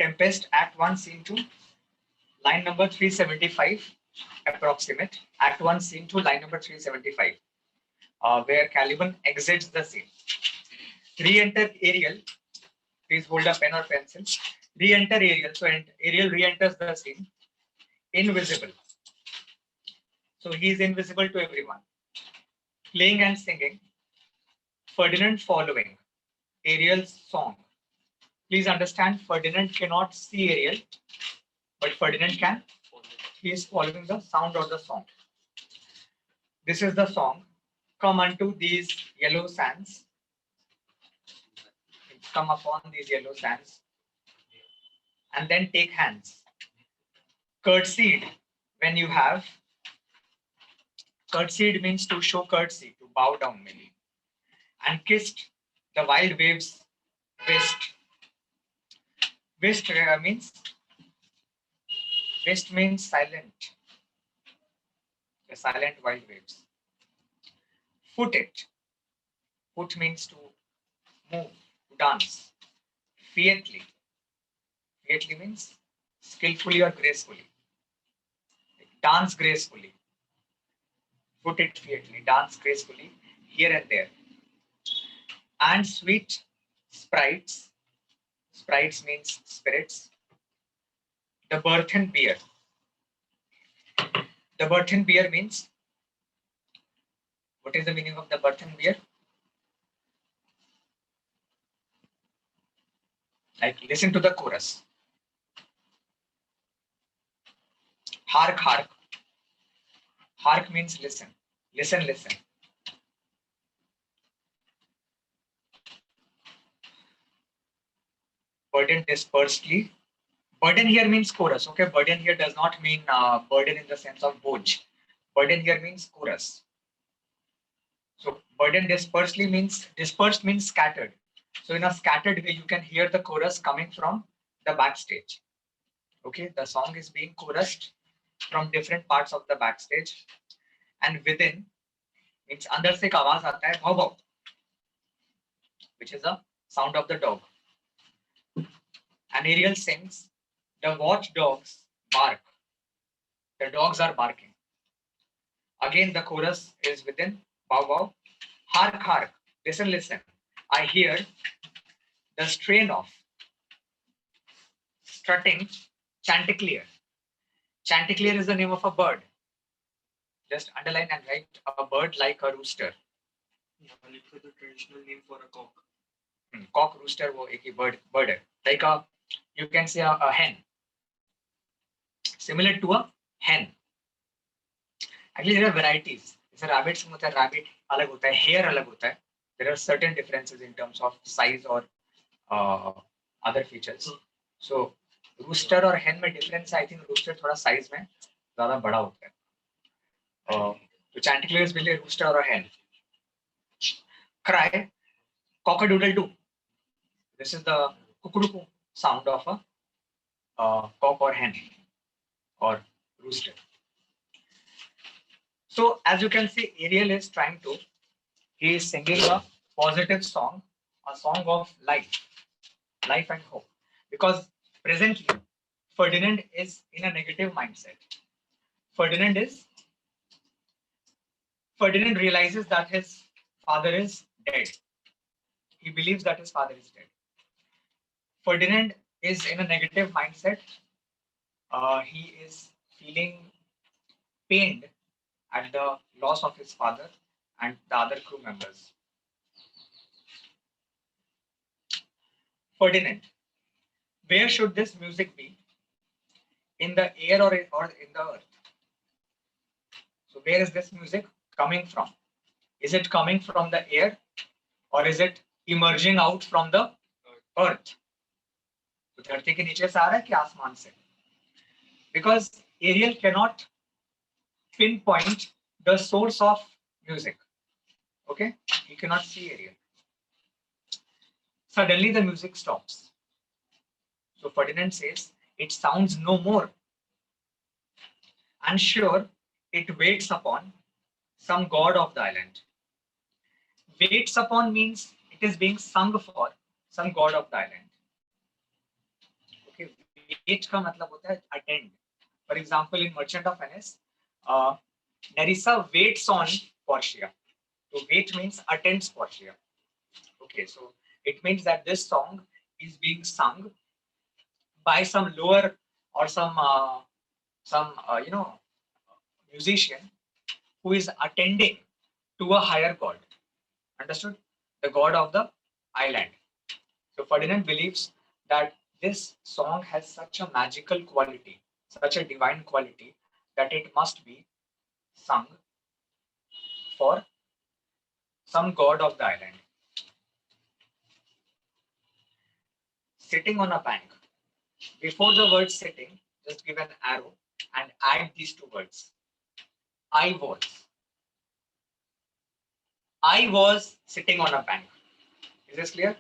Tempest Act 1 Scene 2, line number 375 approximate. Act 1 Scene 2, line number 375, where Caliban exits the scene. Re-enter Ariel. Please hold a pen or pencil. Re-enter Ariel. So Ariel re-enters the scene. Invisible. So he is invisible to everyone. Playing and singing. Ferdinand following Ariel's song. Please understand, Ferdinand cannot see Ariel, but Ferdinand can. He is following the sound of the song. This is the song. Come unto these yellow sands. Come upon these yellow sands. And then take hands. Curtsied when you have. Curtsied means to show courtesy, to bow down maybe. And kissed the wild waves whist. Whist means silent. The silent wild waves. Foot it. Foot means to move, to dance. Fiatly. Fiatly means skillfully or gracefully. Dance gracefully. Foot it fiatly. Dance gracefully here and there. And sweet sprites. Sprites means spirits. The Burthen beer. The Burthen beer means, what is the meaning of the Burthen beer? Like, listen to the chorus. Hark, hark. Hark means listen. Listen, listen. Burden dispersely. Burden here means chorus. Okay, burden here does not mean burden in the sense of boj. Burden here means chorus. So burden dispersely means, dispersed means scattered. So in a scattered way, you can hear the chorus coming from the backstage. Okay, the song is being chorused from different parts of the backstage, and within means andar se ek awaaz aata hai, bhav bhav, which is a sound of the dog. And Ariel sings, the watchdogs bark. The dogs are barking. Again, the chorus is within, bow bow. Hark, hark. Listen, listen. I hear the strain of strutting chanticleer. Chanticleer is the name of a bird. Just underline and write a bird like a rooster. Yeah, look for the traditional name for a cock. Cock, rooster, wo ek hi bird hai. Like a, you can say a hen. Similar to a hen. Actually, there are varieties. जैसे rabbits में होता है, rabbit अलग होता है, hare अलग होता है. There are certain differences in terms of size or other features. So rooster और hen में difference है. I think rooster थोड़ा size में ज़्यादा बड़ा होता है. तो chanticleer is really a rooster or a hen. Cry, cock-a-doodle-doo. This is the kukuruku sound of a cock or hen or rooster. So as you can see, Ariel is trying to, he is singing a positive song, a song of life and hope. Because presently, Ferdinand is in a negative mindset. Ferdinand realizes that his father is dead. He believes that his father is dead. Ferdinand is in a negative mindset. He is feeling pained at the loss of his father and the other crew members. Ferdinand, where should this music be? In the air or in the earth? So where is this music coming from? Is it coming from the air or is it emerging out from the earth? तो धरती के नीचे से आ रहा है कि आसमान से? Because Ariel cannot pinpoint the source of music. Okay, he cannot see Ariel. Suddenly the music stops. So Ferdinand says, it sounds no more. And sure, it waits upon some god of the island. Waits upon means it is being sung for some god of the island. Okay, wait का मतलब होता है attend. For example, in Merchant of Venice, uh, Nerissa waits on Portia. So wait means attends Portia. Okay, so it means that this song is being sung by some lower or some musician who is attending to a higher god. Understood? The god of the island. So Ferdinand believes that this song has such a magical quality, such a divine quality, that it must be sung for some god of the island. Sitting on a bank. Before the word sitting, just give an arrow and add these two words. I was. I was sitting on a bank. Is this clear?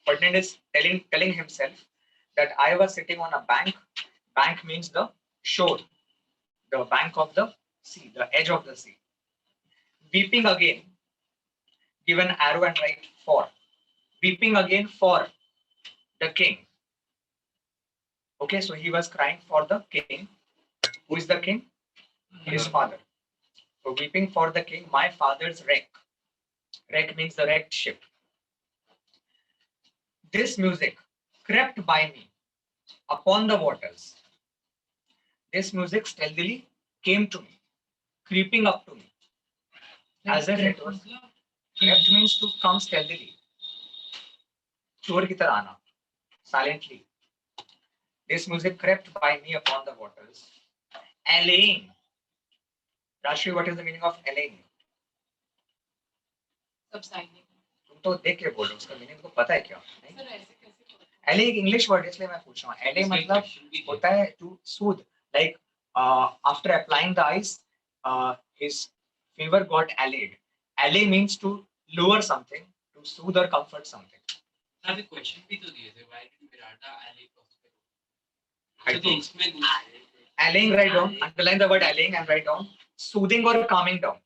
Ferdinand is telling himself that I was sitting on a bank. Bank means the shore, the bank of the sea, the edge of the sea. Weeping again, give an arrow and write for. Weeping again for the king. Okay, so he was crying for the king. Who is the king? His father. So weeping for the king, my father's wreck. Wreck means the wrecked ship. This music crept by me upon the waters. This music stealthily came to me, creeping up to me, as if it was. Crept means to come stealthily. चोर की तरह आना, silently. This music crept by me upon the waters, allaying. Rashmi, what is the meaning of allaying? Subsiding. तुम तो देख के बोलो, उसका मीनिंग को पता है क्या? सर ऐसे कैसे पता? एले एक इंग्लिश वर्ड है, इसलिए मैं पूछ रहा हूँ. एले मतलब होता है to soothe, like after applying the ice, his fever got allayed. Allay means to lower something, to soothe or comfort something. अभी क्वेश्चन भी तो दिए थे, why did Virata allay Prospero? I तो think उसमें allaying, write down, underline the word allaying and write down soothing or calming down.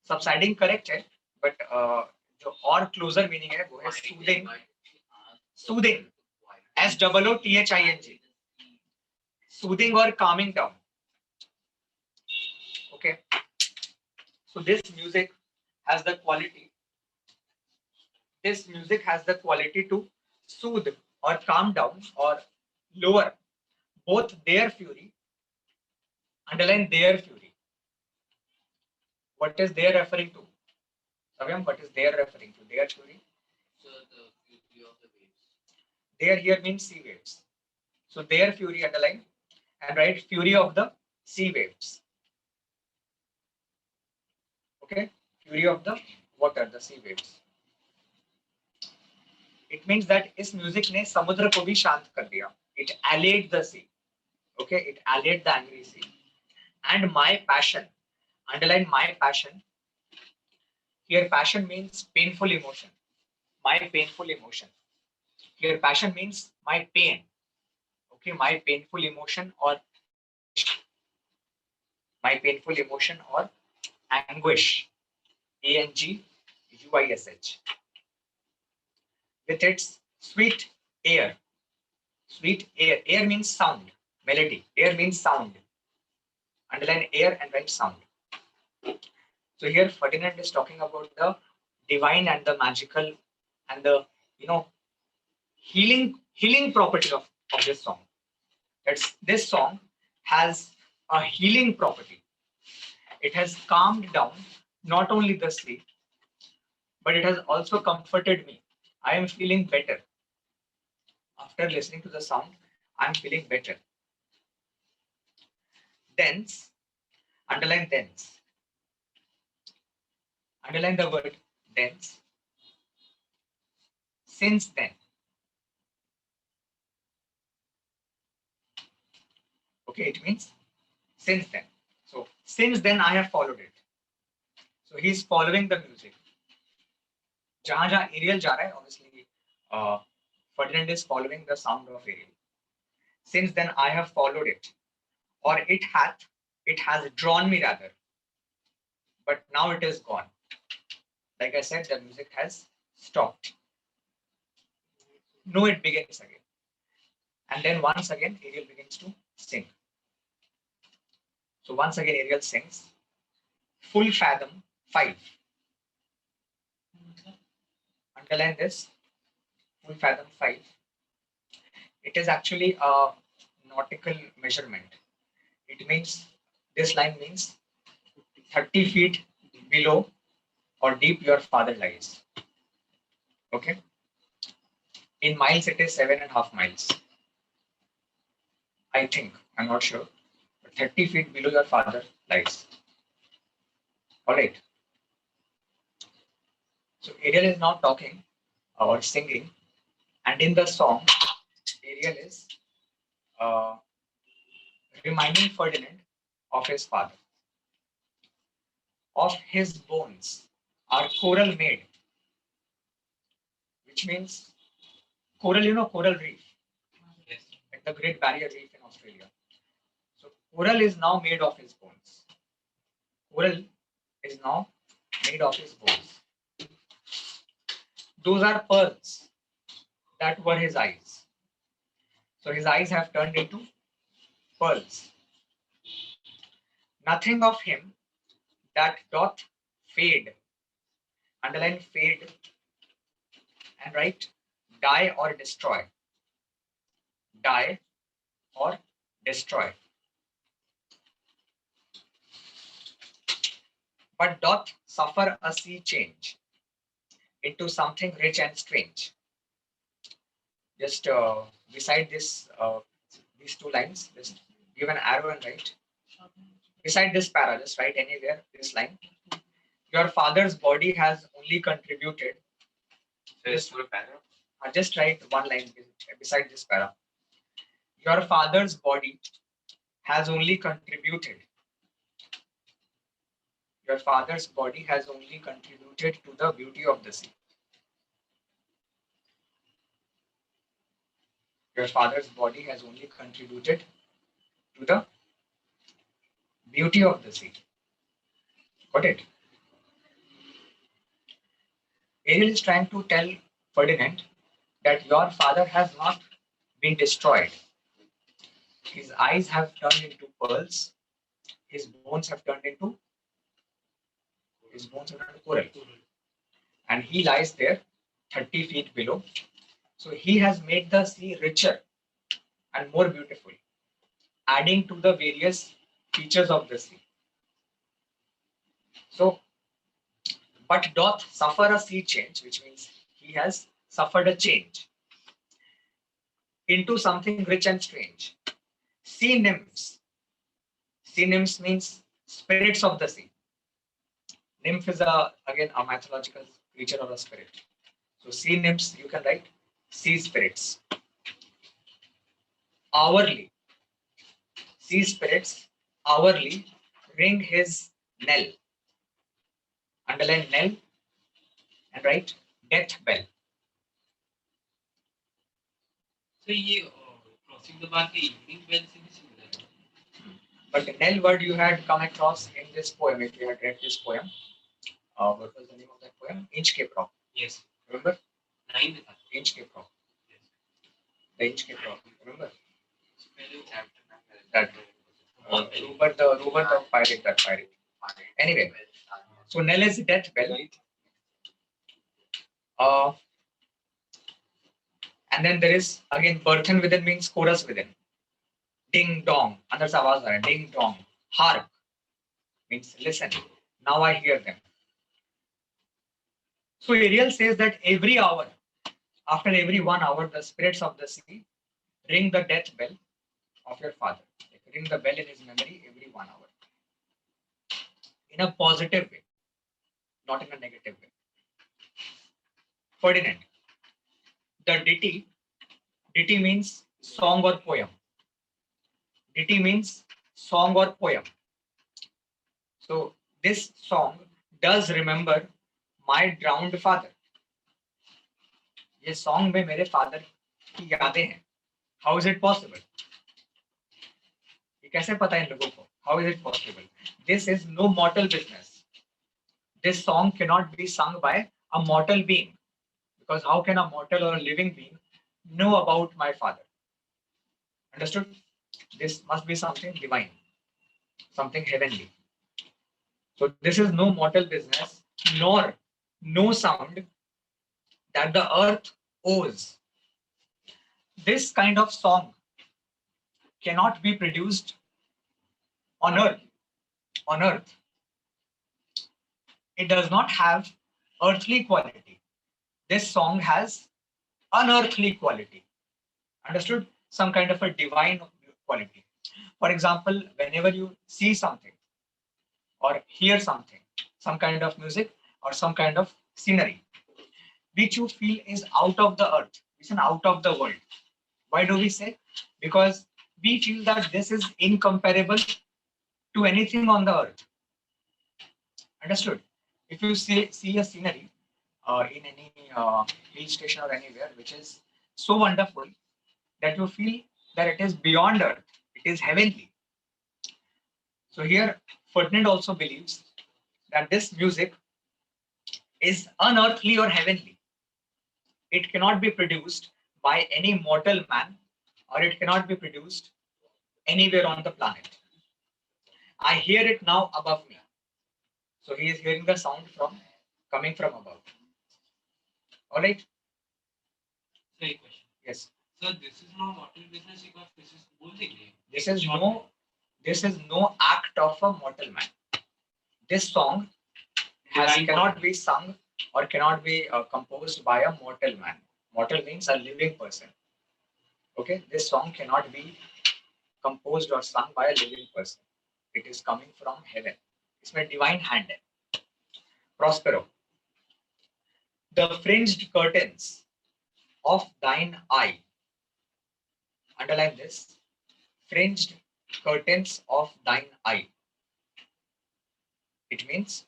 Subsiding correct है, but जो और closer meaning है वो है soothing. Soothing, SOOTHING, soothing or calming down. Okay, so this music has the quality. This music has the quality to soothe or calm down or lower both their fury. Underline their fury. What is they referring to? Savyam, what is they referring to? Their fury. So the fury of the waves. There here means sea waves. So their fury, underline and write fury of the sea waves. Okay, fury of the water, the sea waves. It means that इस music ने समुद्र को भी शांत कर दिया. It allayed the sea. Okay, it allayed the angry sea. And my passion, underline my passion. Here passion means painful emotion. My painful emotion. Here passion means my pain. Okay, my painful emotion or my painful emotion or anguish. ANGUISH. With its sweet air. Sweet air. Air means sound. Melody. Air means sound. Underline air and write sound. So here Ferdinand is talking about the divine and the magical and the healing property of this song. This song has a healing property. It has calmed down not only the sea, but it has also comforted me. I am feeling better. After listening to the sound, I am feeling better. Thence, underline thence. Underline the word thence. Since then. Okay, it means since then. So since then I have followed it. So he is following the music. जहाँ जहाँ Ariel जा रहा है, obviously Ferdinand is following the sound of Ariel. Since then I have followed it, or it has drawn me rather. But now it is gone. Like I said, the music has stopped. No, it begins again. And then once again, Ariel begins to sing. So once again, Ariel sings full fathom 5. Underline this, full fathom 5. It is actually a nautical measurement. It means, this line means 30 feet below or deep your father lies. Okay. In miles, it is 7.5 miles. I think, I'm not sure. But 30 feet below your father lies. Alright. So Ariel is now talking or singing, and in the song, Ariel is reminding Ferdinand of his father. Of his bones are coral made, which means coral, coral reef, Yes. like the Great Barrier Reef in Australia. So coral is now made of his bones. Coral is now made of his bones. Those are pearls that were his eyes. So his eyes have turned into pearls. Nothing of him that doth fade. Underline fade and write die or destroy. Die or destroy. But doth suffer a sea change into something rich and strange. Just beside this, these two lines, just give an arrow and write. Beside this para, just write anywhere this line. Your father's body has only contributed. Just for a paragraph. Just write one line beside this para. Your father's body has only contributed. Your father's body has only contributed to the beauty of the sea. Your father's body has only contributed to the beauty of the sea. Got it? Ariel is trying to tell Ferdinand that your father has not been destroyed. His eyes have turned into pearls. His bones have turned into coral. And he lies there 30 feet below. So he has made the sea richer and more beautiful, adding to the various features of the sea. So, but doth suffer a sea change, which means he has suffered a change into something rich and strange. Sea nymphs. Sea nymphs means spirits of the sea. Nymph is again a mythological creature or a spirit. So sea nymphs, you can write sea spirits. Hourly. Sea spirits hourly ring his knell. Underline knell and write death bell. So ये crossing the bar के evening bell से भी similar है. But the knell word you had come across in this poem, if you had read this poem. What was the name of that poem? Inch Cape Rock. Yes. Remember? 9 में था. Inch Cape Rock. Yes. The Inch Cape Rock. Remember? पहले chapter में That Robert the pirate, that pirate. Anyway, so knell is death bell. And then there is again burthen within means chorus within. Ding dong. Another आवाज आ रहा है. Ding dong. Hark means listen. Now I hear them. So Ariel says that every hour, after every 1 hour, the spirits of the sea ring the death bell of your father. Like ring the bell in his memory every 1 hour. In a positive way, not in a negative way. Ferdinand. The ditty means song or poem. Ditty means song or poem. So this song does remember my drowned father. ये song में मेरे father की यादें हैं. How is it possible? ये कैसे पता है इन लोगों को? How is it possible? This is no mortal business. This song cannot be sung by a mortal being, because how can a mortal or a living being know about my father. Understood? This must be something divine, something heavenly. So this is no mortal business, nor no sound that the earth owes. This kind of song cannot be produced on earth. On earth, it does not have earthly quality. This song has unearthly quality. Understood? Some kind of a divine quality. For example, whenever you see something or hear something, some kind of music or some kind of scenery, which you feel is out of the earth, it's an out of the world. Why do we say? Because we feel that this is incomparable to anything on the earth. Understood? If you see a scenery in any hill station or anywhere, which is so wonderful that you feel that it is beyond earth, it is heavenly. So here, Ferdinand also believes that this music is unearthly or heavenly. It cannot be produced by any mortal man, or it cannot be produced anywhere on the planet. I hear it now above me. So he is hearing the sound from coming from above. All right? So, a question. Yes. So, this is no mortal business because this is music. This is no act of a mortal man. This song cannot be sung or cannot be composed by a mortal man. Mortal means a living person. Okay, this song cannot be composed or sung by a living person. It is coming from heaven. It's my divine hand. Prospero. The fringed curtains of thine eye. Underline this. Fringed curtains of thine eye. It means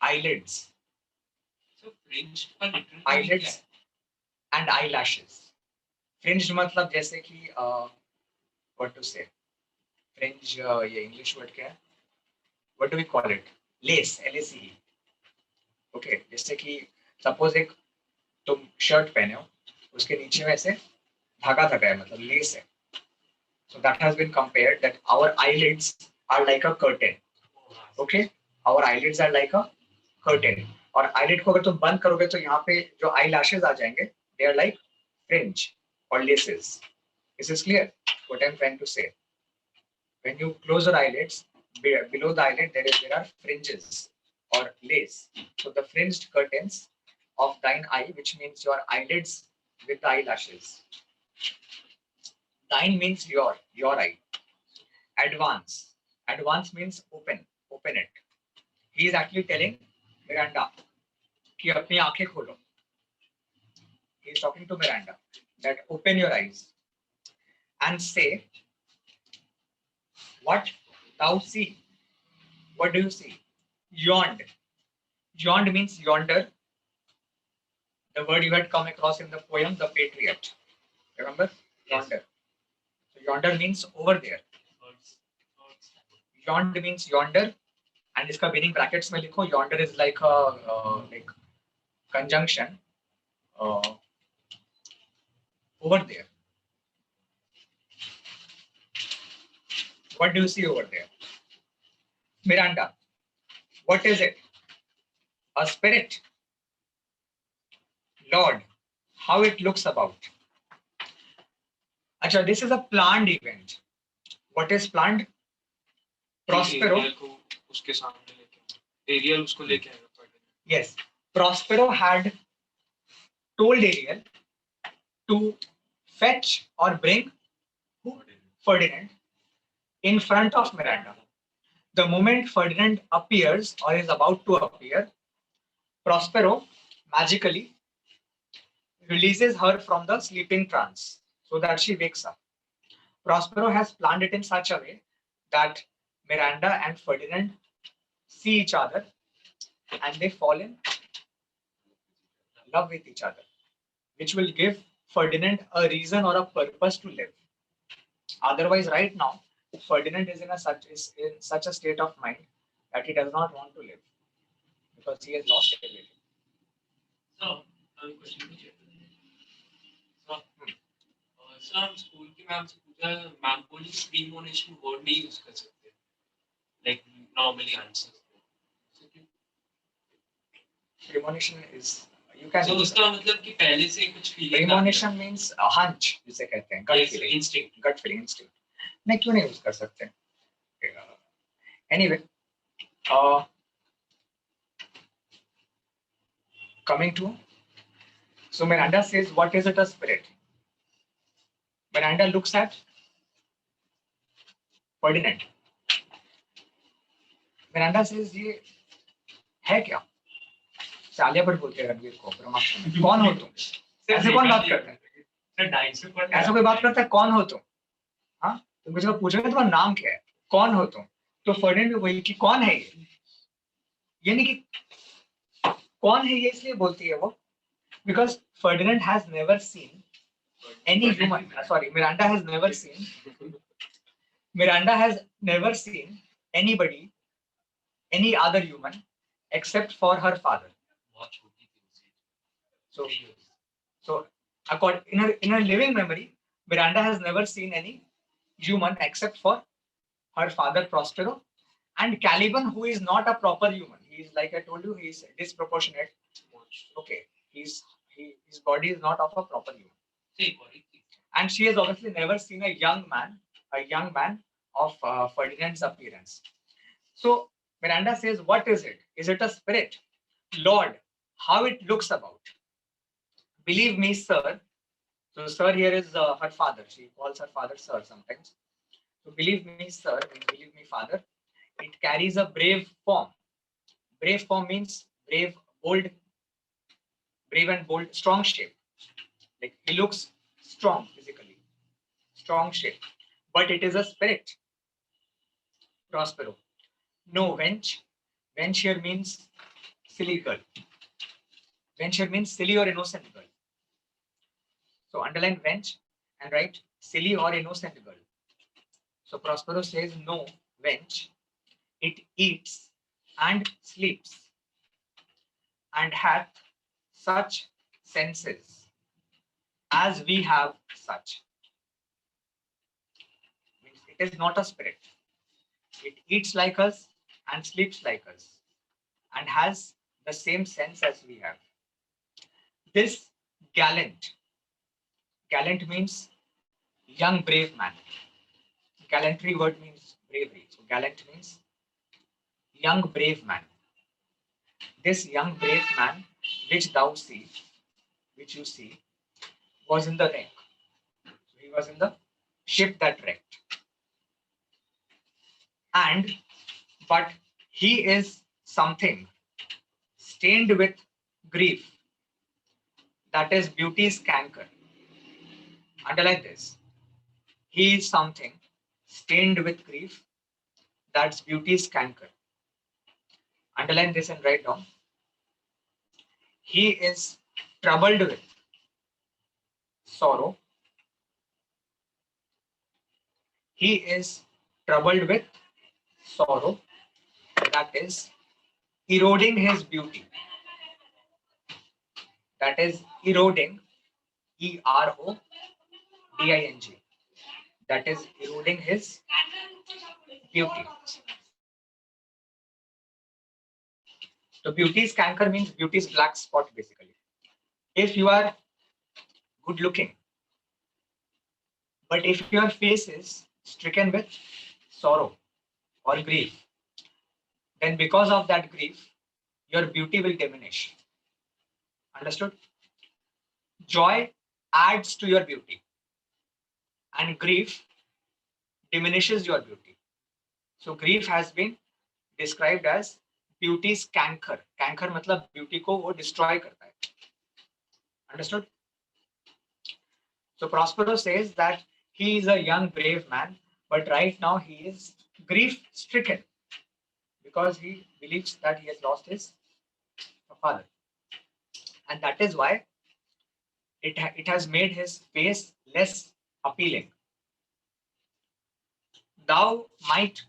eyelids. So, fringed का literally Eyelids and eyelashes. Fringed मतलब जैसे कि what to say? Fringe ये English word क्या है? What do we call it? Lace, L-A-C-E. Okay, जैसे कि suppose एक तुम शर्ट पहने हो, उसके नीचे में ऐसे धागा धागा है, मतलब लेस है. So that has been compared that our eyelids are like a curtain. Okay, our eyelids are like a curtain. और eyelid को अगर तुम बंद करोगे तो यहाँ पे जो eyelashes आ जाएंगे, they are like fringe or laces. Is this clear? What I'm trying to say. When you close your eyelids, below the eyelid there are fringes or lace. So the fringed curtains of thine eye, which means your eyelids with the eyelashes. Thine means your eye. Advance. Advance means open. Open it. He is actually telling Miranda कि अपनी आंखें खोलो. He is talking to Miranda that open your eyes and say what thou see. What do you see? Yond. Yond means yonder. The word you had come across in the poem, The Patriot. Remember? Yonder. So yonder means over there. Yond means yonder. And इसका meaning brackets में लिखो. Yonder is like a like conjunction. Over there. What do you see over there? Miranda. What is it? A spirit. Lord, how it looks about. Acha, this is a planned event. What is planned? Prospero. उसके सामने लेके Ariel उसको लेके आएगा. Yes. Prospero had told Ariel to fetch or bring Ferdinand in front of Miranda. The moment Ferdinand appears or is about to appear, Prospero magically releases her from the sleeping trance so that she wakes up. Prospero has planned it in such a way that Miranda and Ferdinand see each other and they fall in love with each other, which will give Ferdinand a reason or a purpose to live. Otherwise, right now, Ferdinand is in such a state of mind that he does not want to live. because he has lost everything. So, I'm question पूछे. So, sir हम school की ma'am से पूछा ma'am बोली प्रीमोनेशन word नहीं use कर सकते like normally answer Premonition is you can so use उसका मतलब कि पहले से कुछ feeling premonition means a hunch जिसे कहते हैं gut feeling instinct नहीं क्यों नहीं यूज कर सकते anyway coming to so Miranda says what is it a spirit. Miranda looks at Ferdinand. Miranda says ये है क्या आलिया भट्ट बोलते हैं रणवीर को ब्रह्मास्त्र में कौन हो तुम ऐसे कौन बात करता है ऐसा कोई बात करता है कौन हो तुम हाँ तुम किसी को पूछोगे तुम्हारा नाम क्या है कौन हो तुम तो फर्डिनेंड भी वही कि कौन है ये नहीं कि कौन है ये इसलिए बोलती है वो because Ferdinand has never seen any human sorry Miranda has never seen anybody any other human except for her father. So according in her living memory Miranda has never seen any human except for her father Prospero and Caliban, who is not a proper human. He is, like I told you, he is disproportionate. Okay, his body is not of a proper human. And she has obviously never seen a young man of Ferdinand's appearance. So Miranda says, what is it? Is it a spirit? Lord, how it looks about. Believe me, sir. So sir here is her father. She calls her father sir sometimes. So believe me, sir, means believe me, father. It carries a brave form. Brave form means brave and bold, strong shape. Like he looks strong physically, strong shape. But it is a spirit. Prospero. No, wench. Wench here means silly girl. Wench here means silly or innocent girl. So underline wench and write silly or innocent girl. So Prospero says, no, wench. It eats and sleeps and hath such senses as we have such. Means it is not a spirit. It eats like us and sleeps like us and has the same sense as we have. This gallant means young brave man. Gallantry word means bravery. So gallant means young brave man. This young brave man which you see, was in the wreck. So he was in the ship that wrecked. But he is something stained with grief. That is beauty's canker. Underline this. He is something stained with grief. That's beauty's canker. Underline this and write down. He is troubled with sorrow. He is troubled with sorrow that is eroding his beauty. That is eroding, ERODING. That is eroding his beauty. So beauty's canker means beauty's black spot basically. If you are good looking, but if your face is stricken with sorrow or grief, then because of that grief, your beauty will diminish. Understood? Joy adds to your beauty and grief diminishes your beauty. So grief has been described as beauty's canker. Canker मतलब beauty को वो destroy करता है. Understood? So Prospero says that he is a young brave man, but right now he is grief stricken because he believes that he has lost his father. And that is why it has made his face less appealing. You might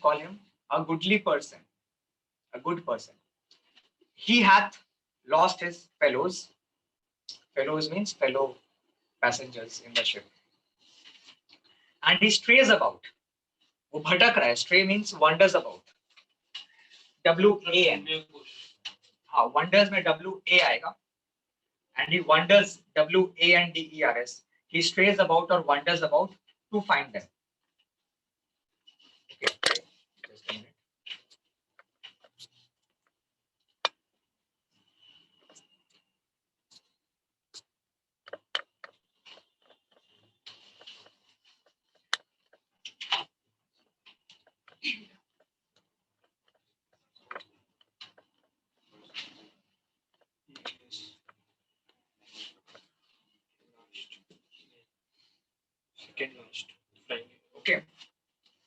call him a goodly person. a good person. He hath lost his fellows. Fellows means fellow passengers in the ship. And he strays about. वो भटक रहा है. Stray means wanders about. WAN. हाँ, wonders में WA आएगा. And he wanders, WANDERS. He strays about or wanders about to find them. Okay, just a minute. Second last. Friday. Okay,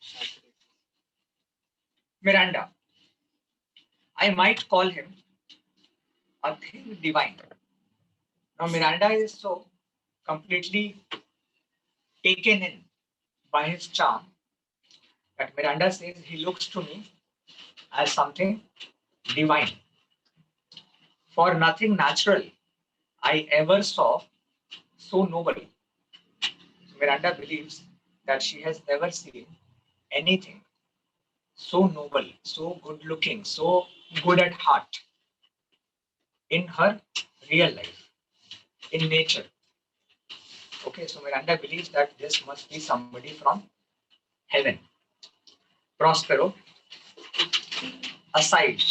Saturday. Miranda. I might call him a thing divine. Now, Miranda is so completely taken in by his charm that Miranda says he looks to me as something divine. For nothing natural I ever saw so noble. Miranda believes that she has never seen anything so noble, so good looking, so good at heart in her real life, in nature. Okay, so Miranda believes that this must be somebody from heaven. Prospero, aside.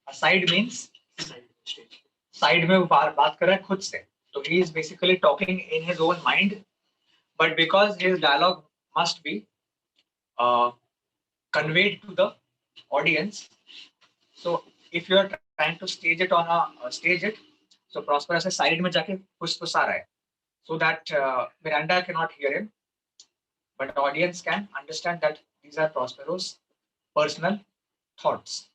Aside means Side stage. Side में वो बात कर रहा है खुद से. So he is basically talking in his own mind, but because his dialogue must be conveyed to the audience, so if you are trying to stage it on a stage it, so Prospero से side में जाके फुसफुसा रहा है, so that Miranda cannot hear him, but the audience can understand that these are Prospero's personal thoughts.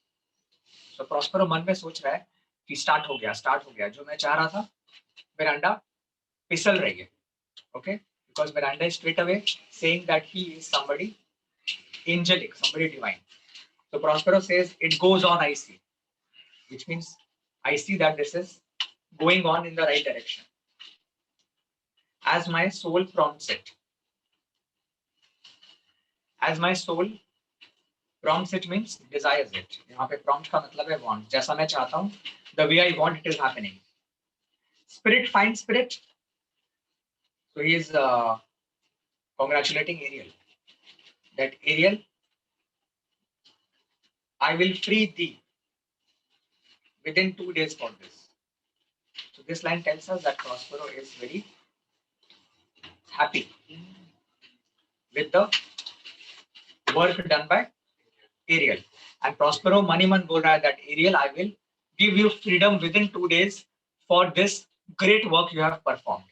So Prospero मन में सोच रहा है कि स्टार्ट हो गया, जो मैं चाह रहा था मिरांडा फिसल रही है. Okay, because Miranda is straight away saying that he is somebody angelic, somebody divine. So Prospero says it goes on, I see, which means I see that this is going on in the right direction as my soul prompts it. As my soul prompts it means desires it. यहाँ पे prompt का मतलब है want. जैसा मैं चाहता हूँ, the way I want it is happening. Spirit finds spirit. So he is congratulating Ariel. That Ariel, I will free thee within 2 days for this. So this line tells us that Prospero is very happy with the work done by Ariel. And Prospero mani man bol raha hai that Ariel, I will give you freedom within 2 days for this great work you have performed.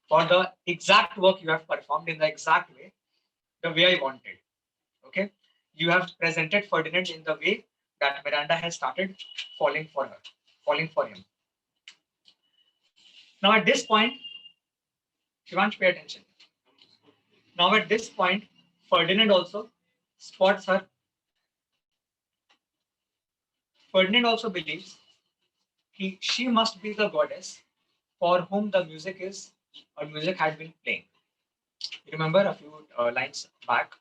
For the exact work you have performed in the exact way, the way I wanted. Okay? You have presented Ferdinand in the way that Miranda has started falling for her, falling for him. Now at this point, Shivansh, pay attention. Now at this point, Ferdinand also spots her. Ferdinand also believes she must be the goddess for whom the music had been playing. You remember a few lines back,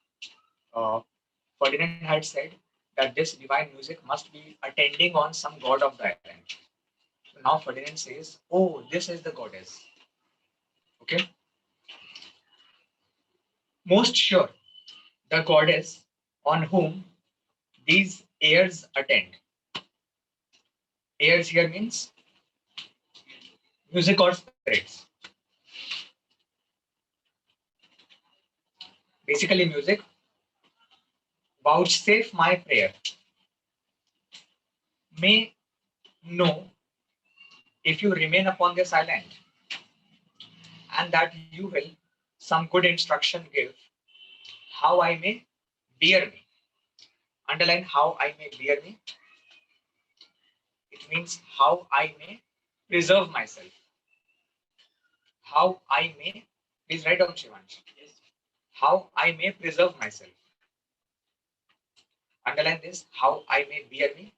Ferdinand had said that this divine music must be attending on some god of the island. So now Ferdinand says, "Oh, this is the goddess." Okay. Most sure, the goddess on whom these airs attend. Airs here means music or spirits. Basically music. Vouchsafe my prayer. May know if you remain upon this island, and that you will some good instruction give how I may bear me. Underline how I may bear me. It means how I may preserve myself. How I may, please write down Shivansh. How I may preserve myself. Underline this, how I may bear me.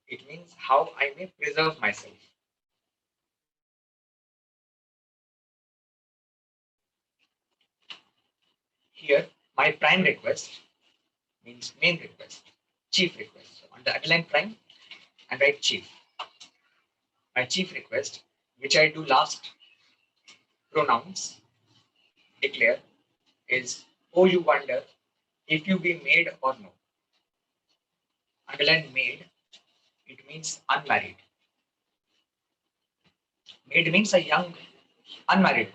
It means how I may preserve myself. Here, my prime request means main request, chief request. So on the underline prime and write chief. My chief request, which I do last pronouns, declare, is, oh, you wonder if you be maid or no. Underline maid, it means unmarried. Maid means a young unmarried.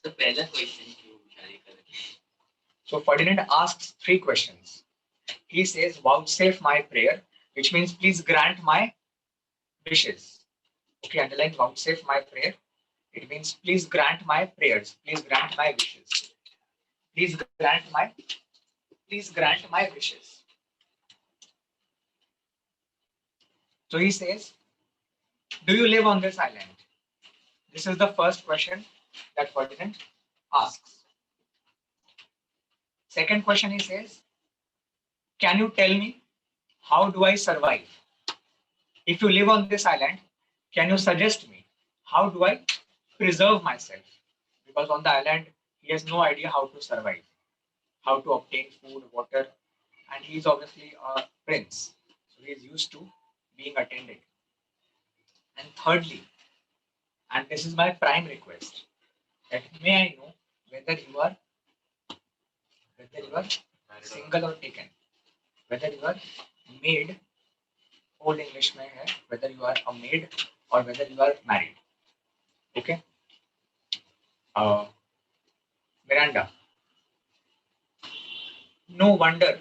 तो पहला question क्यों जारी कर रहे हैं? So Ferdinand asks three questions. He says, vouchsafe my prayer, which means please grant my wishes. Okay, underline vouchsafe my prayer. It means please grant my prayers. Please grant my wishes. Please grant my wishes. So he says, do you live on this island? This is the first question that Ferdinand asks. Second question he says, can you tell me how do I survive? If you live on this island, can you suggest me how do I preserve myself? Because on the island, he has no idea how to survive, how to obtain food, water, and he is obviously a prince. So he is used to being attended. And thirdly, and this is my prime request, that may I know whether you are single or taken, whether you are maid, old English में है, whether you are a maid or whether you are married. Okay. Miranda. No wonder.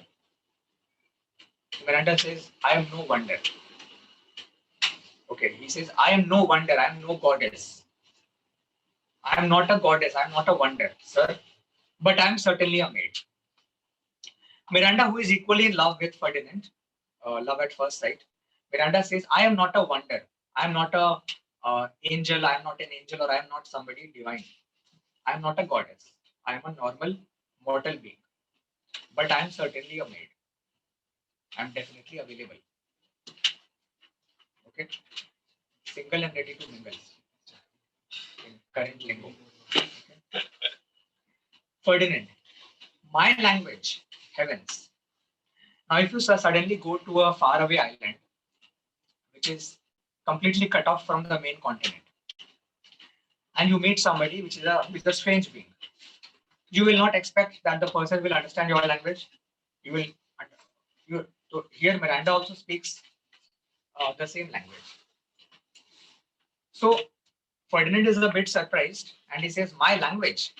Miranda says, I am no wonder. Okay, he says, I am no wonder, I am no goddess. I am not a goddess, I am not a wonder, sir, but I am certainly a maid. Miranda, who is equally in love with Ferdinand, love at first sight, Miranda says, I am not a wonder, I am not a angel, I am not an angel, or I am not somebody divine. I am not a goddess. I am a normal mortal being, but I am certainly a maid. I am definitely available. Okay, single and ready to mingle in current lingo. Okay. Ferdinand, my language, heavens. Now, if you suddenly go to a faraway island, which is completely cut off from the main continent, and you meet somebody which is a strange being, you will not expect that the person will understand your language. You will. So here, Miranda also speaks the same language. So Ferdinand is a bit surprised, and he says, "My language,"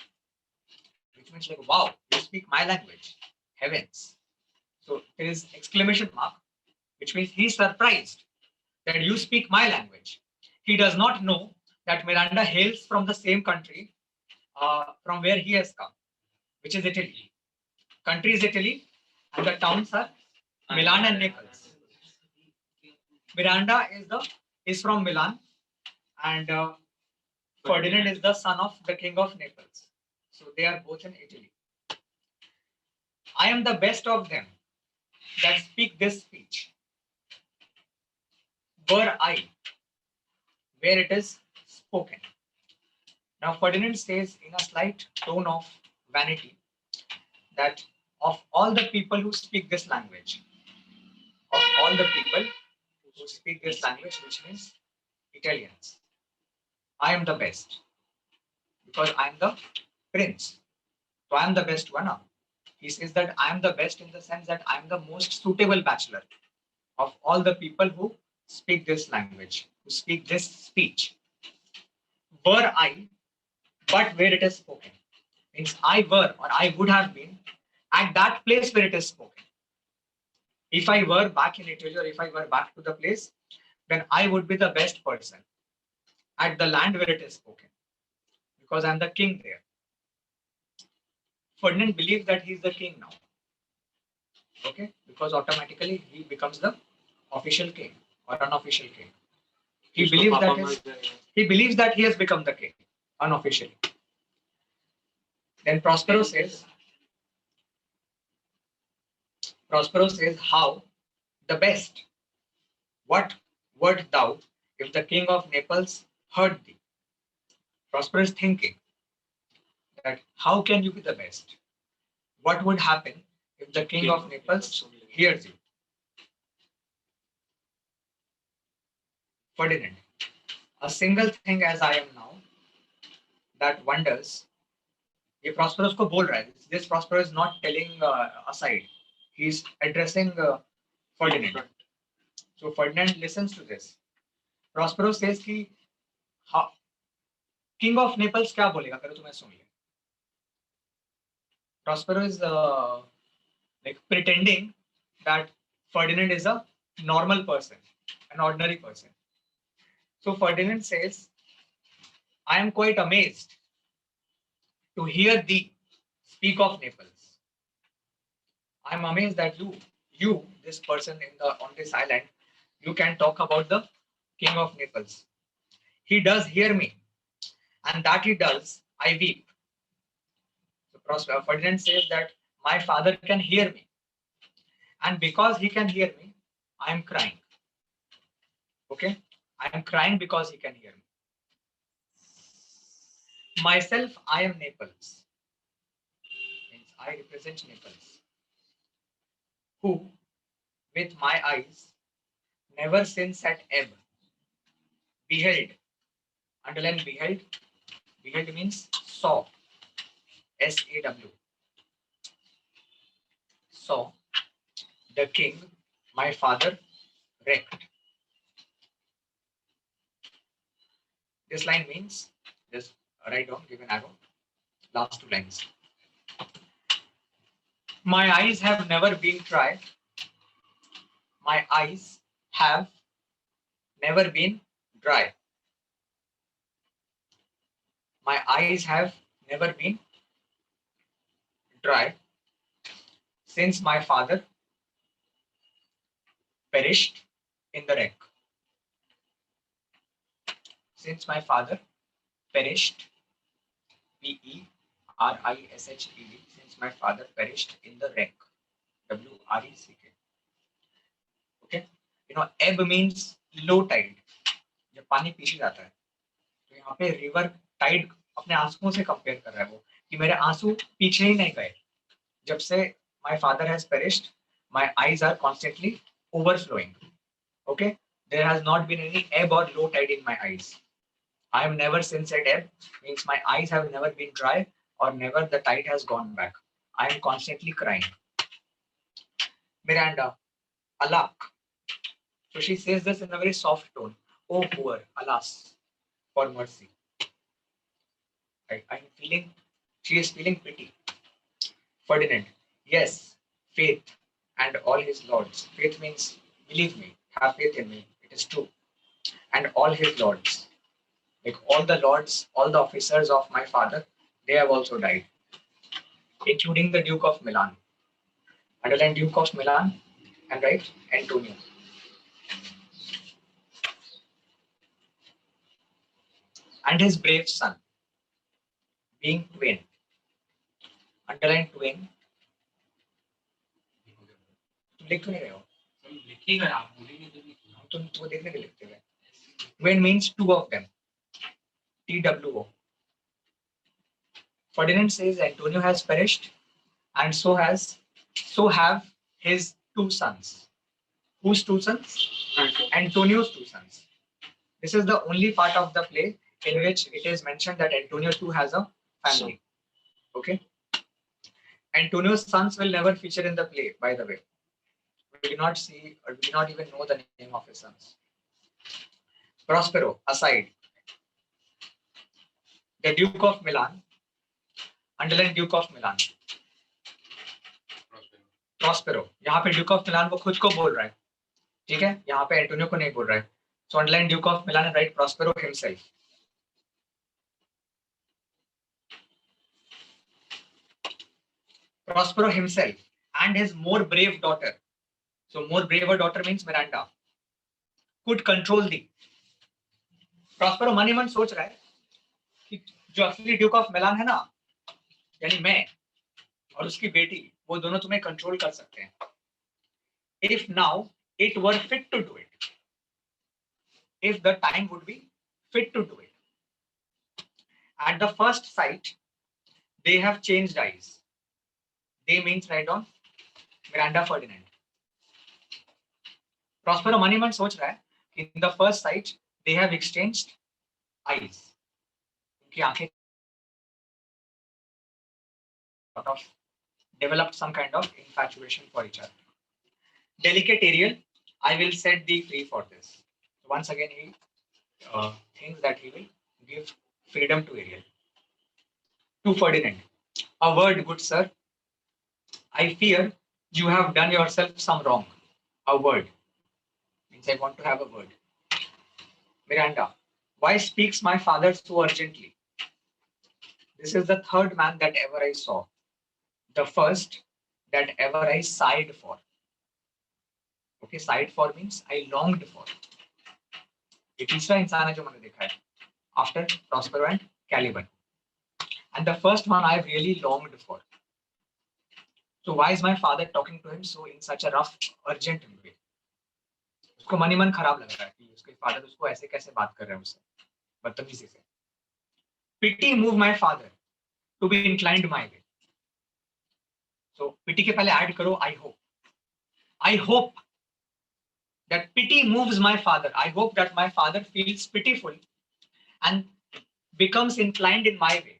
which means like, "Wow, you speak my language, heavens!" So there is exclamation mark, which means he's surprised that you speak my language. He does not know that Miranda hails from the same country from where he has come, which is Italy. Country is Italy, and the towns are Milan and Naples. Miranda is from Milan, and Ferdinand is the son of the king of Naples. So they are both in Italy. I am the best of them that speak this speech. Were I, where it is spoken. Now Ferdinand says in a slight tone of vanity that of all the people who speak this language, of all the people who speak this language, which means Italians, I am the best because I am the prince. So I am the best one. He says that I am the best in the sense that I am the most suitable bachelor of all the people who speak this language, who speak this speech. Were I, but where it is spoken. Means I were or I would have been at that place where it is spoken. If I were back in Italy or if I were back to the place, then I would be the best person at the land where it is spoken because I'm the king there. Ferdinand believes that he is the king now. Okay, because automatically he becomes the official king or unofficial king. He believes that he has become the king unofficially. Then Prospero says, how the best. What wert thou if the king of Naples heard thee? Prospero is thinking that how can you be the best? What would happen if the king of Naples hears you? Ferdinand, a single thing as I am now that wonders. ये Prospero को बोल रहा है. This Prospero is not telling aside. He is addressing Ferdinand. So Ferdinand listens to this. Prospero says कि King of Naples क्या बोलेगा करो तुम्हें सुन ले. Prospero is like pretending that Ferdinand is a normal person, an ordinary person. So Ferdinand says, I am quite amazed to hear thee speak of Naples. I am amazed that you, this person on this island, you can talk about the King of Naples. He does hear me, and that he does, I weep. So Ferdinand says that my father can hear me, and because he can hear me, I am crying. Okay, I am crying because he can hear me. Myself, I am Naples. Means I represent Naples, who, with my eyes, never since at ebb, beheld. Underline beheld. Beheld means saw. SAW. Saw the king, my father, wrecked. This line means, just write down, give an arrow. Last two lines. My eyes have never been dry. My eyes have never been dry. My eyes have never been dry since my father perished in the wreck. Since my father perished, PERISHED, since my father perished in the wreck, WRECK. Okay, you know, ebb means low tide. जब पानी पीछे जाता है तो यहाँ पे river Tide अपने आंसुओं से कंपेयर कर रहा है वो कि मेरे आंसू पीछे ही नहीं गए. जब से my father has perished, my eyes are constantly overflowing. Okay, there has not been any ebb or low tide in my eyes. I am never since at ebb means my eyes have never been dry or never the tide has gone back. I am constantly crying. Miranda, alack. So she says this in a very soft tone. Oh poor, alas, for mercy. I'm feeling, she is feeling pity. Ferdinand, yes, faith and all his lords. Faith means believe me, have faith in me, it is true. And all his lords, like all the lords, all the officers of my father, they have also died, including the Duke of Milan. Underline Duke of Milan and write Antonio. And his brave son, being twain. Underline twain. तुम लिख तो नहीं रहे हो? लिखिएगा आप बोलेंगे तो लिखिएगा. तुम देखने के लिखते हैं. Twain means two of them. TWO. Ferdinand says Antonio has perished, and so have his two sons. Whose two sons? Antonio's two sons. This is the only part of the play in which it is mentioned that Antonio too has a family. Okay. Antonio's sons will never feature in the play, by the way. We do not see or we do not even know the name of his sons. Prospero, aside. The Duke of Milan. Underline Duke of Milan. Prospero. यहाँ पे Duke of Milan वो खुद को बोल रहा है. ठीक है, यहाँ पे एंटोनियो को नहीं बोल रहा है. So underline Duke of Milan and write Prospero himself. Prospero himself and his more brave daughter. So more braver daughter means Miranda. Could control thee. Prospero मन ही मन सोच रहा है कि जो असली ड्यूक ऑफ मिलान है ना, यानी मैं और उसकी बेटी, वो दोनों तुम्हें कंट्रोल कर सकते हैं. If now it were fit to do it. If the time would be fit to do it. At the first sight, they have changed eyes. They means right on Miranda Ferdinand. Prospero Moneyman सोच रहा है in the first sight they have exchanged eyes. उनकी आंखें sort of developed some kind of infatuation for each other. Delicate Ariel, I will set thee free for this. Once again, he thinks that he will give freedom to Ariel. To Ferdinand, a word, good sir. I fear you have done yourself some wrong. A word means I want to have a word. Miranda, why speaks my father so urgently? This is the third man that ever I saw. The first that ever I sighed for. Okay, sighed for means I longed for. ये तीसरा इंसान है जो मैंने देखा है after Prospero and Caliban. And the first one I really longed for. So why is my father talking to him so in such a rough, urgent way? उसको मन ही मन खराब लग रहा है कि उसके फादर उसको ऐसे कैसे बात कर रहे हैं उससे बदतमीजी से. Pity move my father to be inclined my way. So pity के पहले add करो I hope. I hope that pity moves my father. I hope that my father feels pitiful and becomes inclined in my way.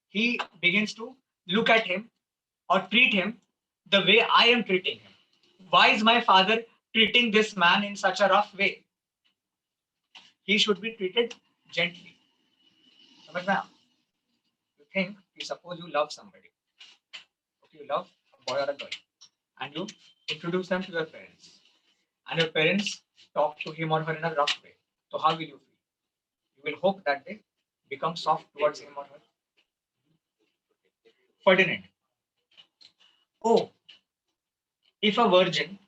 He begins to look at him or treat him the way I am treating him. Why is my father treating this man in such a rough way? He should be treated gently. समझ में आया? You think, suppose you love somebody. Okay, you love a boy or a girl, and you introduce them to your parents, and your parents talk to him or her in a rough way. So how will you feel? You will hope that they become soft towards him or her. Ferdinand. Oh, if a virgin,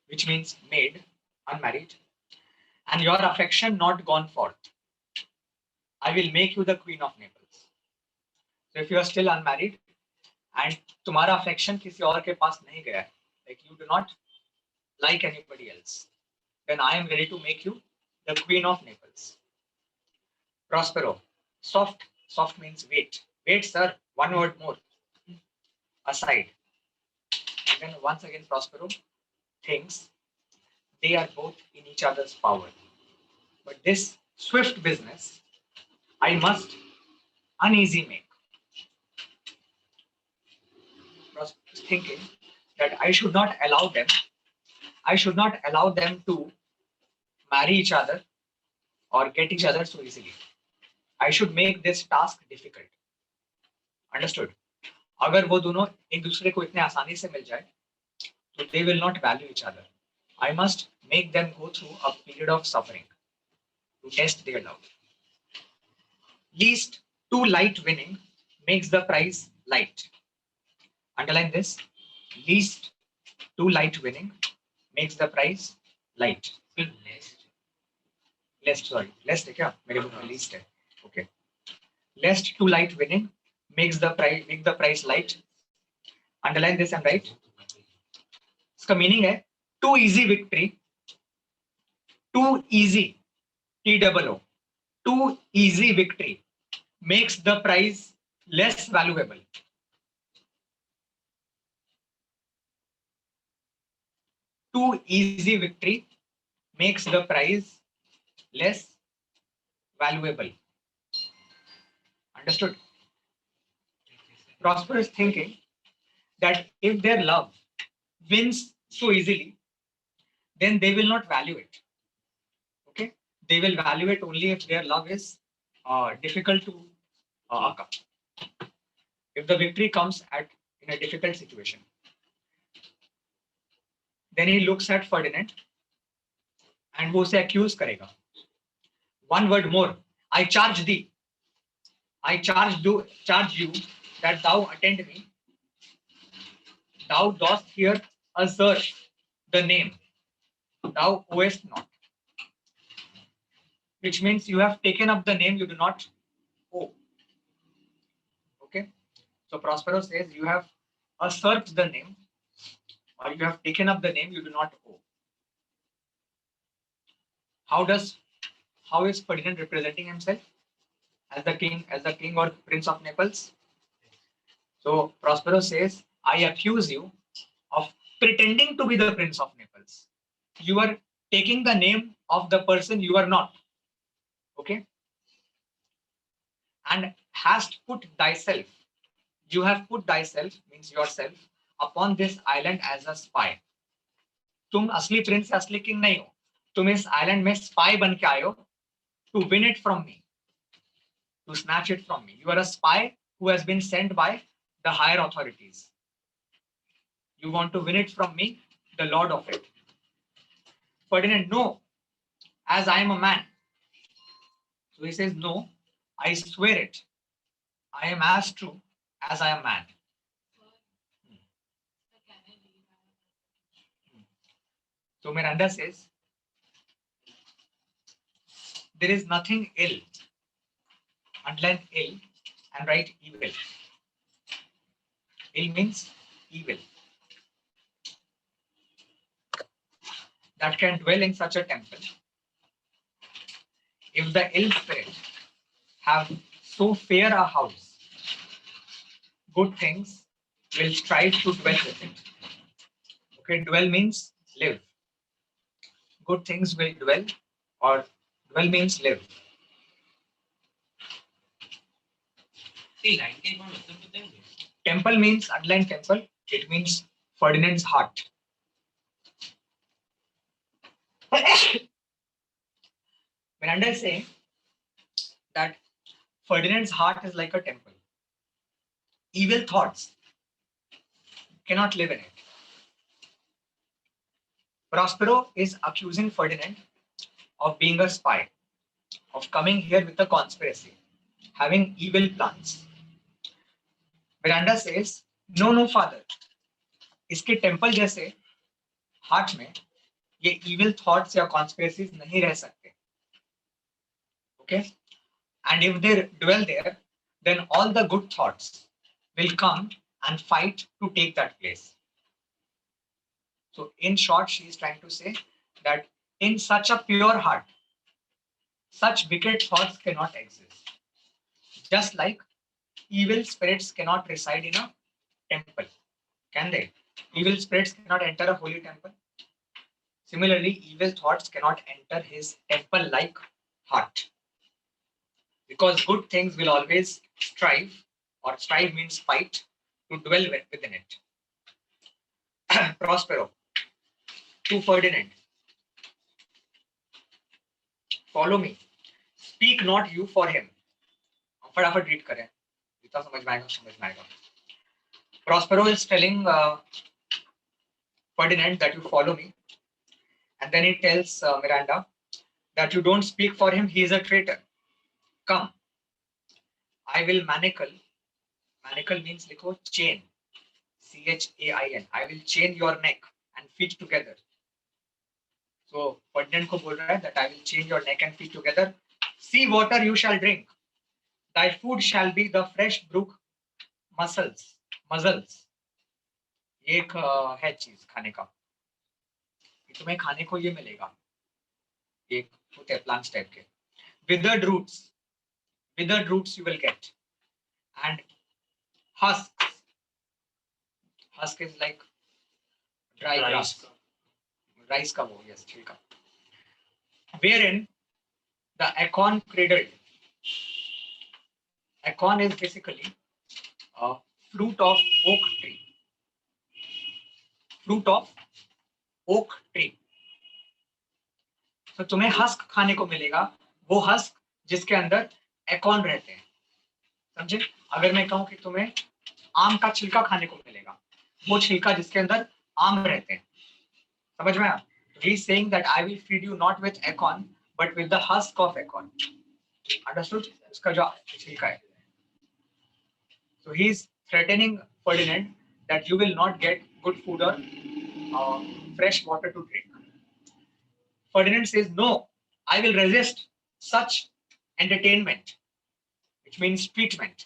which means maid, unmarried, and your affection not gone forth, I will make you the queen of Naples. So if you are still unmarried and तुम्हारा affection किसी और के पास नहीं गया, like you do not like anybody else, then I am ready to make you the queen of Naples. Prospero, soft, soft means wait. Wait, sir, one word more. Aside. And then once again Prospero thinks they are both in each other's power. But this swift business I must uneasy make. Prospero is thinking that I should not allow them to marry each other or get each other so easily. I should make this task difficult. Understood? अगर वो दोनों एक दूसरे को इतने आसानी से मिल जाए तो they will not value each other. I must make them go through a period of suffering to test their love. Least too light winning makes the prize light. Underline this. Least too light winning makes the prize light. Lest, sorry. Lest है क्या? मेरे book में least है. Okay. Lest too light winning makes the price light. Underline this and write. इसका meaning है too easy victory. Too easy. TOO. Too easy victory makes the prize less valuable. Too easy victory makes the prize less valuable. Understood? Prosper is thinking that if their love wins so easily, then they will not value it. Okay? They will value it only if their love is difficult to come. If the victory comes in a difficult situation. Then he looks at Ferdinand and वो उसे accuse करेगा. One word more. I charge thee. I charge you that thou attend me. Thou dost here assert the name. Thou owest not. Which means you have taken up the name you do not owe. Okay. So Prospero says you have usurped the name or you have taken up the name you do not owe. How is Ferdinand representing himself as the king or prince of Naples? So Prospero says, I accuse you of pretending to be the prince of Naples. You are taking the name of the person you are not. Okay? And hast put thyself. You have put thyself, means yourself, upon this island as a spy. तुम असली Prince असली king नहीं हो. तुम इस island में spy बन के आए हो to win it from me, to snatch it from me. You are a spy who has been sent by the higher authorities. You want to win it from me, the lord of it. Ferdinand, no, as I am a man. So he says, no, I swear it. I am as true as I am man. So Miranda says, there is nothing ill. Underline ill and write evil. Ill means evil. That can dwell in such a temple. If the ill spirit have so fair a house, good things will strive to dwell with it. Okay, dwell means live. Good things will dwell, or dwell means live. See, line के कौन मतलब बताएंगे? Temple means, underline temple, it means Ferdinand's heart. Miranda is saying that Ferdinand's heart is like a temple. Evil thoughts cannot live in it. Prospero is accusing Ferdinand of being a spy, of coming here with a conspiracy, having evil plans. Miranda says, no, father. इसके temple जैसे heart में ये evil thoughts या conspiracies नहीं रह सकते. Okay? And if they dwell there, then all the good thoughts will come and fight to take that place. So in short, she is trying to say that in such a pure heart, such wicked thoughts cannot exist. Just like evil spirits cannot reside in a temple. Can they? Evil spirits cannot enter a holy temple. Similarly, evil thoughts cannot enter his temple-like heart. Because good things will always strive, or strive means fight, to dwell within it. Prospero. To Ferdinand. Follow me. Speak not you for him. फटाफट read करें. जितना समझ में आएगा. Prospero is telling Ferdinand that you follow me. And then he tells Miranda that you don't speak for him, he is a traitor. Come. I will manacle. Manacle means likho chain. CHAIN. I will chain your neck and feet together. So Ferdinand को बोल रहा है that I will chain your neck and feet together. Sea water you shall drink. Thy food shall be the fresh brook mussels. ये एक है चीज खाने का. तुम्हें खाने को ये मिलेगा. एक होते हैं plants type के. Withered roots you will get. And husks. Husk is like dry grass. Rice ka wo, yes, chilka. Wherein the acorn cradled. Acorn is basically a fruit of oak tree. Fruit of oak tree. So तुम्हें husk खाने को मिलेगा, वो husk जिसके अंदर acorn रहते हैं. समझे? अगर मैं कहूं कि तुम्हें आम का छिलका खाने को मिलेगा, वो छिलका जिसके अंदर आम रहते हैं. समझ में आया? He is saying that I will feed you not with acorn but with the husk of acorn. Understood? उसका जो छिलका है. So he is threatening Ferdinand that you will not get good food or fresh water to drink. Ferdinand says, no, I will resist such entertainment, which means treatment.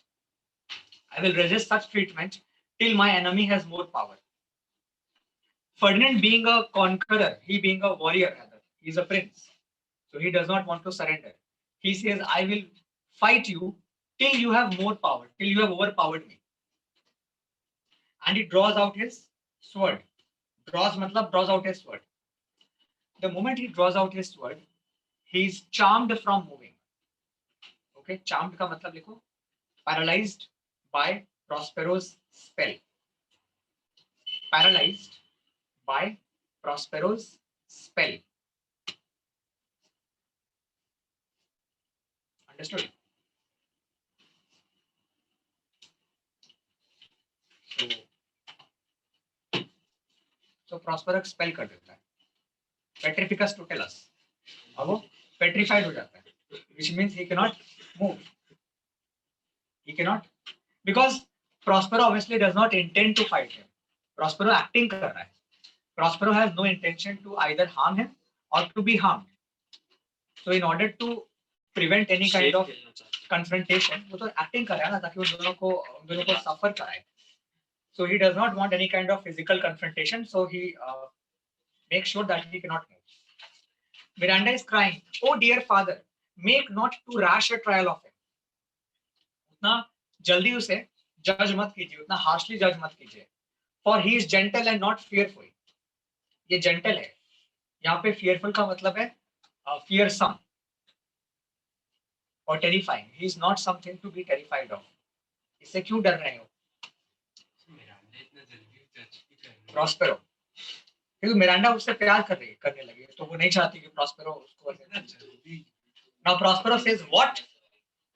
I will resist such treatment till my enemy has more power. Ferdinand being a conqueror, he being a warrior rather, he's a prince. So he does not want to surrender. He says, I will fight you till you have more power, till you have overpowered me. And he draws out his sword. Draws out his sword. The moment he draws out his sword, he is charmed from moving. Okay, charmed का मतलब लिखो, paralyzed by Prospero's spell. Paralyzed by Prospero's spell. Understood? So Prospero spell कर देता है. Petrificus totalis. अब वो petrified हो जाता है, which means he cannot move. He cannot, because Prospero obviously does not intend to fight him. Prospero acting कर रहा है. Prospero has no intention to either harm him or to be harmed. So in order to prevent any kind of confrontation, वो तो acting कर रहा है ना, ताकि उन दोनों को suffer कराए. So he does not want any kind of physical confrontation. So he makes sure that he cannot move. Miranda is crying, "Oh dear father, make not too rash a trial of him." उतना जल्दी उसे जज मत कीजिए, उतना harshly जज मत कीजिए. For he is gentle and not fearful. ये gentle है. यहाँ पे fearful का मतलब है fearsome or terrifying. He is not something to be terrified of. इससे क्यों डर रहे हो? Prospero. क्योंकि मिरांडा उससे प्यार करने लगी, तो वो नहीं चाहती कि प्रॉस्पेरो उसको. Now Prospero says, "What?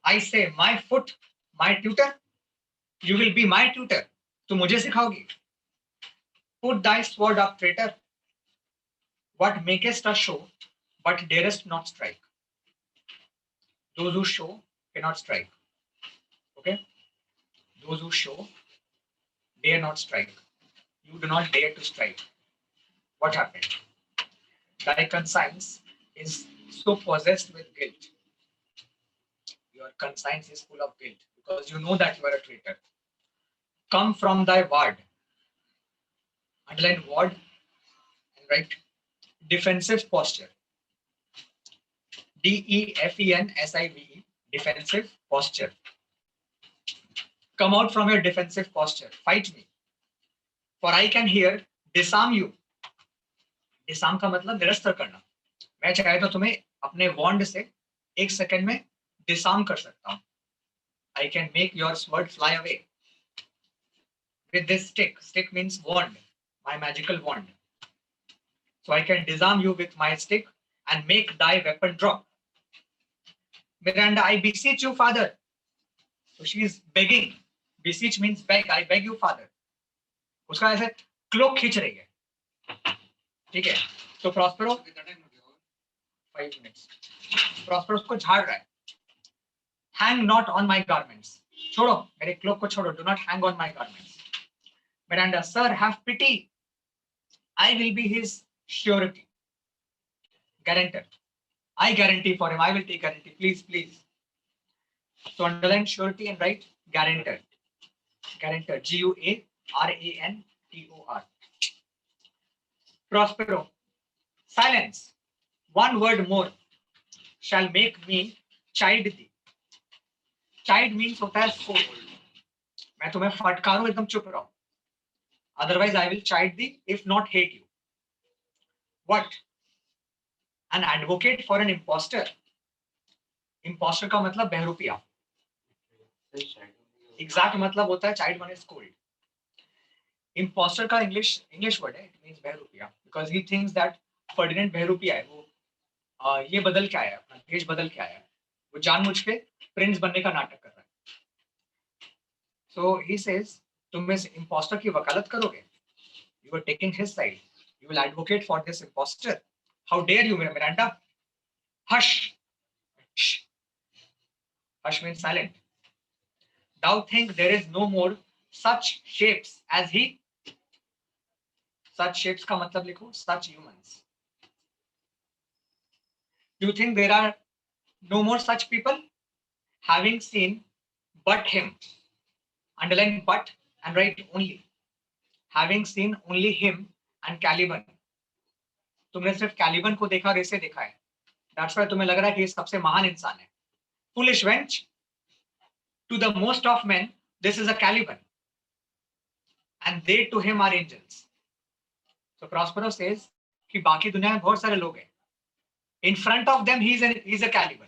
I say, my foot, my tutor? You will be my tutor. तू मुझे सिखाओगी? Put thy sword up, traitor. What makest a show, but darest not strike." Those who show cannot strike. Okay? Those who show dare not strike. You do not dare to strike. What happened? Thy conscience is so possessed with guilt. Your conscience is full of guilt because you know that you are a traitor. Come from thy ward. Underline ward and write defensive posture. DEFENSIVE, defensive posture. Come out from your defensive posture. Fight me. For I can here disarm you. Disarm का मतलब निरस्तर करना. मैं चाहे तो तुम्हें अपने wand से एक सेकंड में disarm कर सकता हूं. I can make your sword fly away. With this stick. Stick means wand. My magical wand. So I can disarm you with my stick and make thy weapon drop. Miranda, I beseech you, father. So she is begging. Beseech means beg. I beg you, father. उसका ऐसे cloak खींच रही है. ठीक है. तो Prospero 5 minutes. Prospero उसको झाड़ रहा है. Hang not on my garments. छोड़ो, मेरे क्लोक को छोड़ो. Do not hang on my garments. Miranda, sir, have pity. I will be his surety. Guarantor. I guarantee for him. I will take guarantee. Please, please. So underline surety and write guarantor. Guarantor. GUARANTOR. Prospero. Silence. One word more shall make me chide thee. Chide means होता है scold. मैं तुम्हें फटकारूं, एकदम चुप रहो. Otherwise I will chide thee, if not hate you. What? An advocate for an imposter. Imposter का मतलब बहरूपिया. Exact मतलब होता है chide one is scold. Imposter का English word है. It means Bahrupiya. Because he thinks that Ferdinand बहरूपिया है. वो ये बदल के आया है, अपना देश बदल के आया है. वो जानबूझ के प्रिंस बनने का नाटक कर रहा है. So he says, तुम इस imposter की वकालत करोगे. You are taking his side. You will advocate for this imposter. How dare you, Miranda? Hush. Shh. Hush means silent. Thou think there is no more such shapes as he. Such shapes का मतलब लिखो, such humans. You think there are no more such people? Having seen but him. Underline but and write only. Having seen only him and Caliban. तुमने सिर्फ Caliban को देखा और इसे देखा है. That's why तुम्हें लग रहा है कि ये सबसे महान इंसान है. Foolish wench. To the most of men, this is a Caliban, and they to him are angels. So Prospero says कि बाकी दुनिया में बहुत सारे लोग हैं. In front of them, he's a Caliban.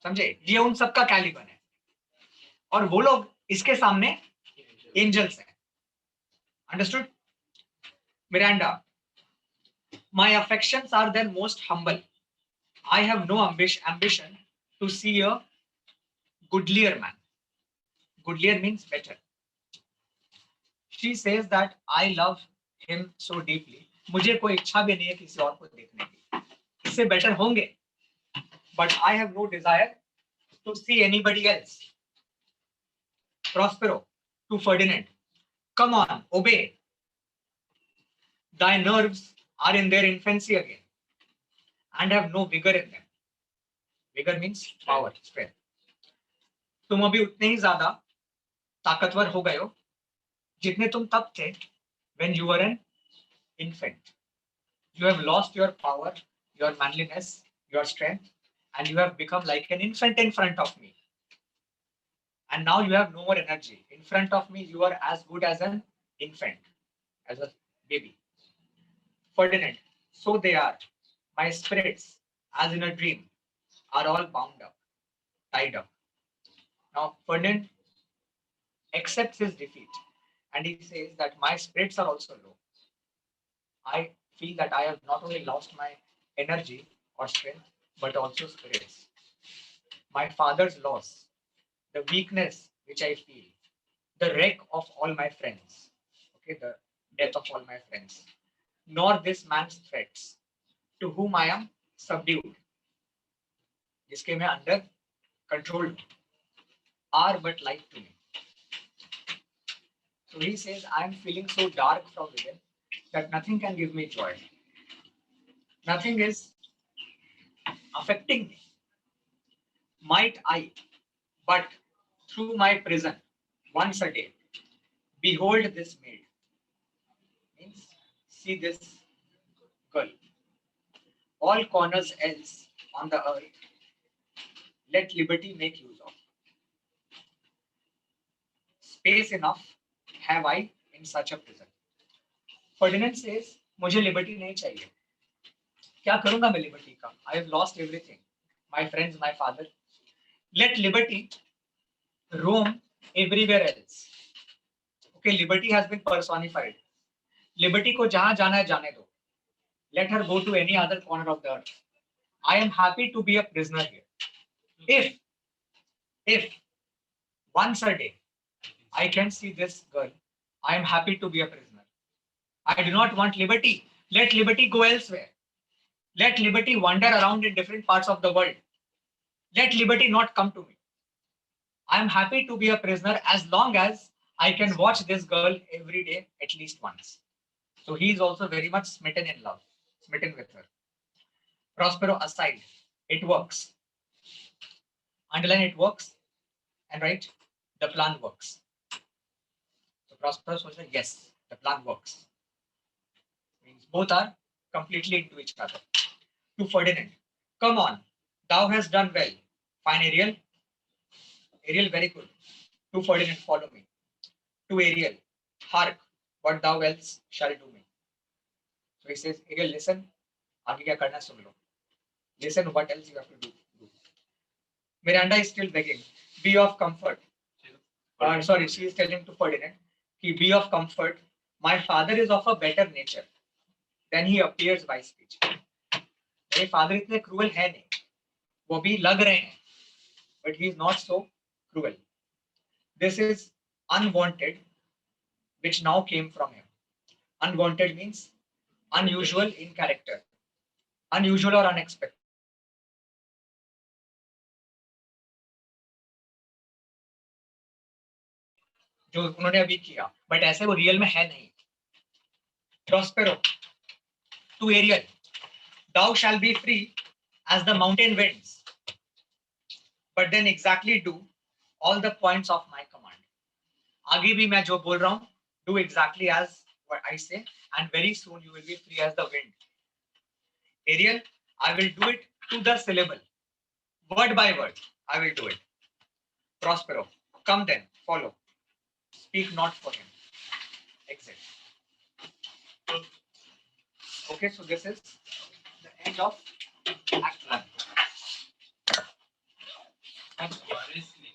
समझे? ये उन सबका Caliban है. और वो लोग इसके सामने angels हैं. Understood? Miranda. My affections are then most humble. I have no ambition to see a goodlier man. Goodlier means better. She says that I love him so deeply. मुझे कोई इच्छा भी नहीं है किसी और को देखने की. इससे better होंगे. But I have no desire to see anybody else. Prospero to Ferdinand. Come on, obey. Thy nerves are in their infancy again and have no vigor in them. Vigor means power, strength. तुम अभी उतने ही ज्यादा ताकतवर हो गए हो जितने तुम तब थे when you were an infant. You have lost your power, your manliness, your strength, and you have become like an infant in front of me. And now you have no more energy. In front of me, you are as good as an infant, as a baby. Ferdinand, so they are. My spirits, as in a dream, are all bound up, tied up. Now, Ferdinand accepts his defeat and he says that my spirits are also low. I feel that I have not only lost my energy or strength, but also spirits. My father's loss, the weakness which I feel, the wreck of all my friends, okay, the death of all my friends, nor this man's threats, to whom I am subdued, जिसके मैं under controlled, are but light to me. So he says, I am feeling so dark from within that nothing can give me joy. Nothing is affecting me. Might I, but through my prison, once a day, behold this maid. Means, see this girl. All corners else on the earth, let liberty make use of. Space enough have I in such a prison. Ferdinand says, मुझे liberty नहीं चाहिए. क्या करूंगा मैं liberty का? I have lost everything. My friends, my father. Let liberty roam everywhere else. Okay, liberty has been personified. Liberty को जहां जाना है जाने दो. Let her go to any other corner of the earth. I am happy to be a prisoner here. If once a day I can see this girl, I am happy to be a prisoner. I do not want liberty. Let liberty go elsewhere. Let liberty wander around in different parts of the world. Let liberty not come to me. I am happy to be a prisoner as long as I can watch this girl every day at least once. So he is also very much smitten in love, smitten with her. Prospero aside, it works. Underline it works and write the plan works. So Prospero will say yes, the plan works. Means both are completely into each other. To Ferdinand, come on, thou hast done well. Fine, Ariel. Ariel, very good. To Ferdinand, follow me. To Ariel, hark, what thou else shall do me. So he says, Ariel, listen. आगे क्या करना सुन लो. Listen, what else you have to do. Miranda is still begging. Be of comfort. Sorry, she is telling to Ferdinand, be of comfort. My father is of a better nature. Then he appears by speech. मेरे father इतने cruel है नहीं. वो भी लग रहे हैं. But he is not so cruel. This is unwanted, which now came from him. Unwanted means unusual in character. Unusual or unexpected. जो उन्होंने अभी किया, but ऐसे वो रियल में है नहीं. Prospero to Ariel, thou shall be free as the mountain winds, but then exactly do all the points of my command. आगे भी मैं जो बोल रहा हूँ, do exactly as what I say, and very soon you will be free as the wind. Ariel, I will do it to the syllable, word by word. I will do it. Prospero, come then, follow. Speak not for him. Exit. Okay, so this is the end of Act 1.